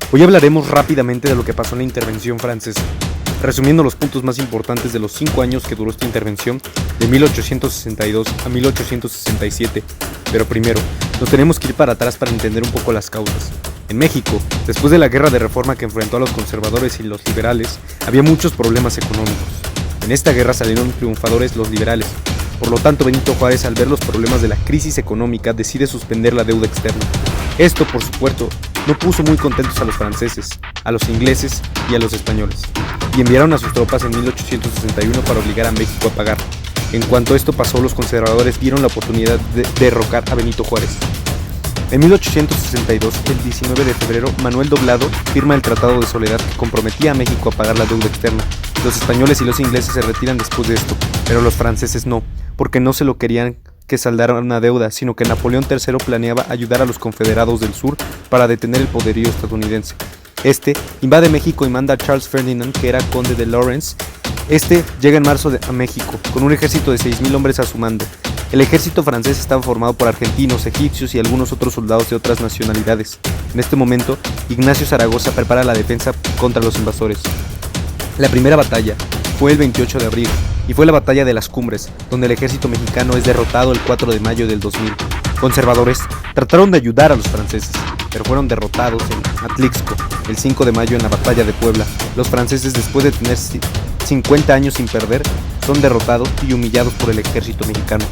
Hoy hablaremos rápidamente de lo que pasó en la intervención francesa, resumiendo los puntos más importantes de los 5 años que duró esta intervención, de 1862 a 1867. Pero primero, nos tenemos que ir para atrás para entender un poco las causas. En México, después de la guerra de reforma que enfrentó a los conservadores y los liberales, había muchos problemas económicos. En esta guerra salieron triunfadores los liberales. Por lo tanto, Benito Juárez, al ver los problemas de la crisis económica, decide suspender la deuda externa. Esto, por supuesto, no puso muy contentos a los franceses, a los ingleses y a los españoles, y enviaron a sus tropas en 1861 para obligar a México a pagar. En cuanto esto pasó, los conservadores vieron la oportunidad de derrocar a Benito Juárez. En 1862, el 19 de febrero, Manuel Doblado firma el Tratado de Soledad que comprometía a México a pagar la deuda externa. Los españoles y los ingleses se retiran después de esto, pero los franceses no, porque no se lo querían que saldara una deuda, sino que Napoleón III planeaba ayudar a los confederados del sur para detener el poderío estadounidense. Este invade México y manda a Charles Ferdinand, que era conde de Lawrence. Este llega en marzo a México, con un ejército de 6,000 hombres a su mando. El ejército francés estaba formado por argentinos, egipcios y algunos otros soldados de otras nacionalidades. En este momento, Ignacio Zaragoza prepara la defensa contra los invasores. La primera batalla fue el 28 de abril y fue la batalla de las Cumbres, donde el ejército mexicano es derrotado el 4 de mayo del 2000. Conservadores trataron de ayudar a los franceses, pero fueron derrotados en Atlixco el 5 de mayo en la batalla de Puebla. Los franceses, después de tener 50 años sin perder, son derrotados y humillados por el ejército mexicano.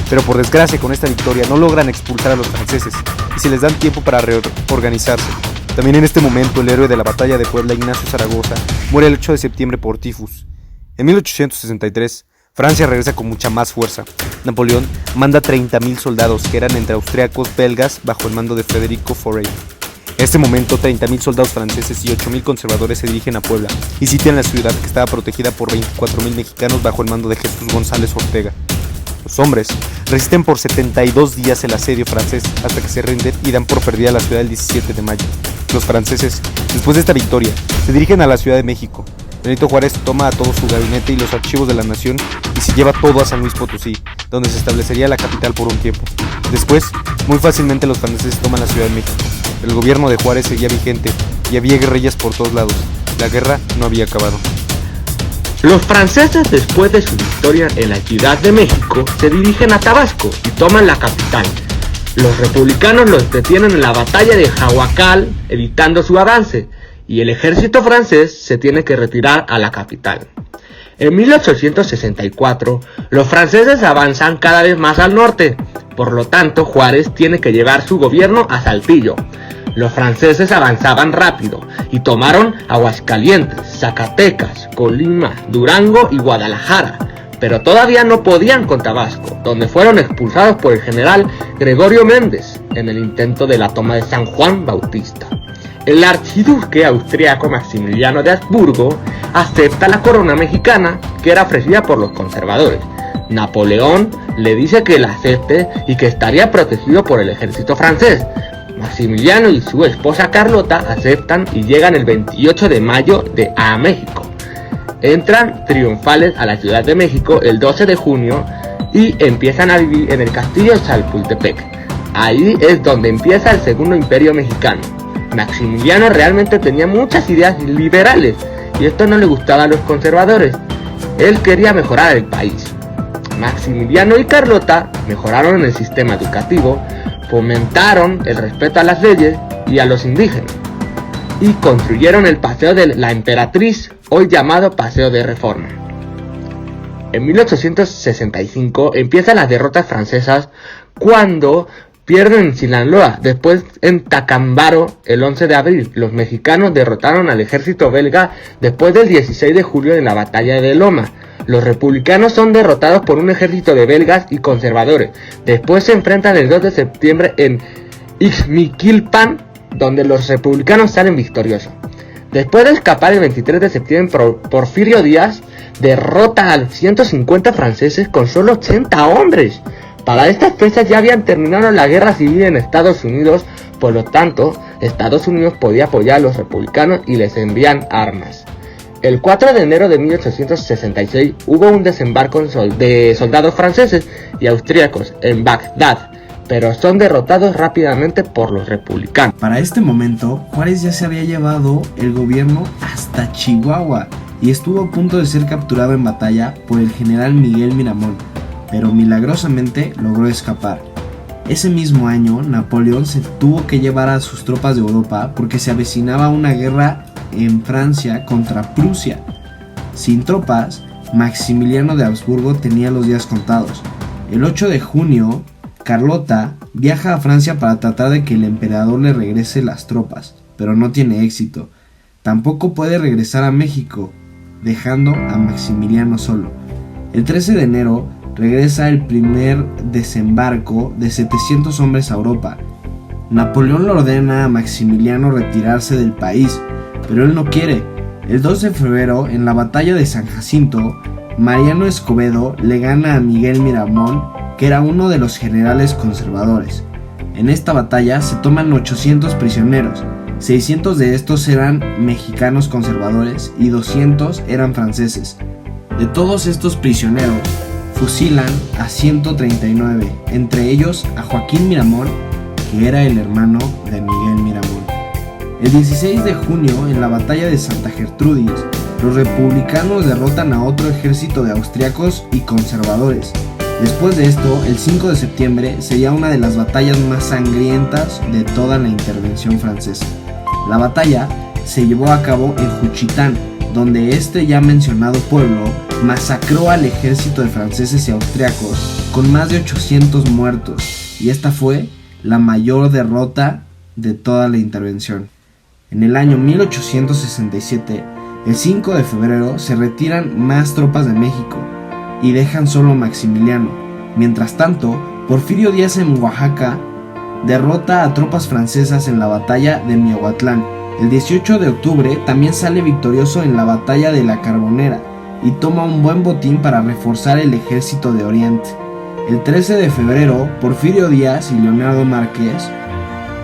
Pero por desgracia, con esta victoria no logran expulsar a los franceses y se les dan tiempo para reorganizarse. También en este momento, el héroe de la batalla de Puebla, Ignacio Zaragoza, muere el 8 de septiembre por tifus. En 1863, Francia regresa con mucha más fuerza. Napoleón manda 30,000 soldados, que eran entre austriacos, belgas, bajo el mando de Federico Faure. En este momento, 30,000 soldados franceses y 8,000 conservadores se dirigen a Puebla y sitian la ciudad, que estaba protegida por 24,000 mexicanos bajo el mando de Jesús González Ortega. Los hombres resisten por 72 días el asedio francés hasta que se rinden y dan por perdida la ciudad el 17 de mayo. Los franceses, después de esta victoria, se dirigen a la Ciudad de México. Benito Juárez toma a todo su gabinete y los archivos de la nación y se lleva todo a San Luis Potosí, donde se establecería la capital por un tiempo. Después, muy fácilmente los franceses toman la Ciudad de México. El gobierno de Juárez seguía vigente y había guerrillas por todos lados. La guerra no había acabado. Los franceses, después de su victoria en la Ciudad de México, se dirigen a Tabasco y toman la capital. Los republicanos los detienen en la batalla de Jahuacal, evitando su avance, y el ejército francés se tiene que retirar a la capital. En 1864, los franceses avanzan cada vez más al norte, por lo tanto Juárez tiene que llevar su gobierno a Saltillo. Los franceses avanzaban rápido y tomaron Aguascalientes, Zacatecas, Colima, Durango y Guadalajara, pero todavía no podían con Tabasco, donde fueron expulsados por el general Gregorio Méndez en el intento de la toma de San Juan Bautista. El archiduque austriaco Maximiliano de Habsburgo acepta la corona mexicana que era ofrecida por los conservadores. Napoleón le dice que la acepte y que estaría protegido por el ejército francés. Maximiliano y su esposa Carlota aceptan y llegan el 28 de mayo a México. Entran triunfales a la Ciudad de México el 12 de junio y empiezan a vivir en el castillo Chapultepec. Ahí es donde empieza el Segundo Imperio Mexicano. Maximiliano realmente tenía muchas ideas liberales y esto no le gustaba a los conservadores. Él quería mejorar el país. Maximiliano y Carlota mejoraron el sistema educativo, fomentaron el respeto a las leyes y a los indígenas, y construyeron el Paseo de la Emperatriz, hoy llamado Paseo de Reforma. En 1865 empiezan las derrotas francesas cuando pierden en Sinaloa, después en Tacámbaro el 11 de abril. Los mexicanos derrotaron al ejército belga después del 16 de julio en la batalla de Loma. Los republicanos son derrotados por un ejército de belgas y conservadores. Después se enfrentan el 2 de septiembre en Ixmiquilpan, donde los republicanos salen victoriosos. Después de escapar el 23 de septiembre, Porfirio Díaz derrota a los 150 franceses con solo 80 hombres. Para estas fechas ya habían terminado la guerra civil en Estados Unidos, por lo tanto, Estados Unidos podía apoyar a los republicanos y les envían armas. El 4 de enero de 1866 hubo un desembarco de soldados franceses y austríacos en Bagdad, pero son derrotados rápidamente por los republicanos. Para este momento, Juárez ya se había llevado el gobierno hasta Chihuahua y estuvo a punto de ser capturado en batalla por el general Miguel Miramón, pero milagrosamente logró escapar. Ese mismo año, Napoleón se tuvo que llevar a sus tropas de Europa porque se avecinaba una guerra en Francia contra Prusia. Sin tropas, Maximiliano de Habsburgo tenía los días contados. El 8 de junio, Carlota viaja a Francia para tratar de que el emperador le regrese las tropas, pero no tiene éxito. Tampoco puede regresar a México, dejando a Maximiliano solo. El 13 de enero regresa el primer desembarco de 700 hombres a Europa. Napoleón le ordena a Maximiliano retirarse del país, pero él no quiere. El 2 de febrero, en la batalla de San Jacinto, Mariano Escobedo le gana a Miguel Miramón, que era uno de los generales conservadores. En esta batalla se toman 800 prisioneros, 600 de estos eran mexicanos conservadores y 200 eran franceses. De todos estos prisioneros, fusilan a 139, entre ellos a Joaquín Miramón, que era el hermano de Miguel Miramón. El 16 de junio, en la batalla de Santa Gertrudis, los republicanos derrotan a otro ejército de austriacos y conservadores. Después de esto, el 5 de septiembre sería una de las batallas más sangrientas de toda la intervención francesa. La batalla se llevó a cabo en Juchitán, donde este ya mencionado pueblo masacró al ejército de franceses y austriacos con más de 800 muertos, y esta fue la mayor derrota de toda la intervención. En el año 1867, el 5 de febrero, se retiran más tropas de México y dejan solo a Maximiliano. Mientras tanto, Porfirio Díaz en Oaxaca derrota a tropas francesas en la batalla de Miahuatlán. El 18 de octubre también sale victorioso en la batalla de la Carbonera y toma un buen botín para reforzar el ejército de Oriente. El 13 de febrero, Porfirio Díaz y Leonardo Márquez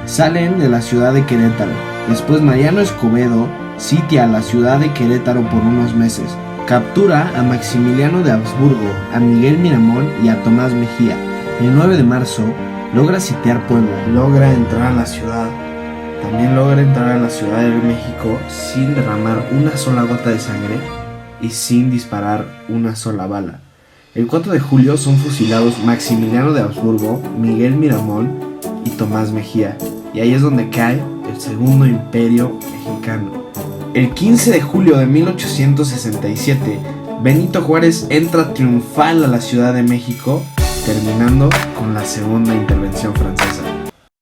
salen de la ciudad de Querétaro. Después Mariano Escobedo sitia la ciudad de Querétaro por unos meses. Captura a Maximiliano de Habsburgo, a Miguel Miramón y a Tomás Mejía. El 9 de marzo logra sitiar Puebla, logra entrar a la ciudad. También logra entrar a la Ciudad de México sin derramar una sola gota de sangre y sin disparar una sola bala. El 4 de julio son fusilados Maximiliano de Habsburgo, Miguel Miramón y Tomás Mejía. Y ahí es donde cae el Segundo Imperio Mexicano. El 15 de julio de 1867, Benito Juárez entra triunfal a la Ciudad de México, terminando con la Segunda Intervención Francesa.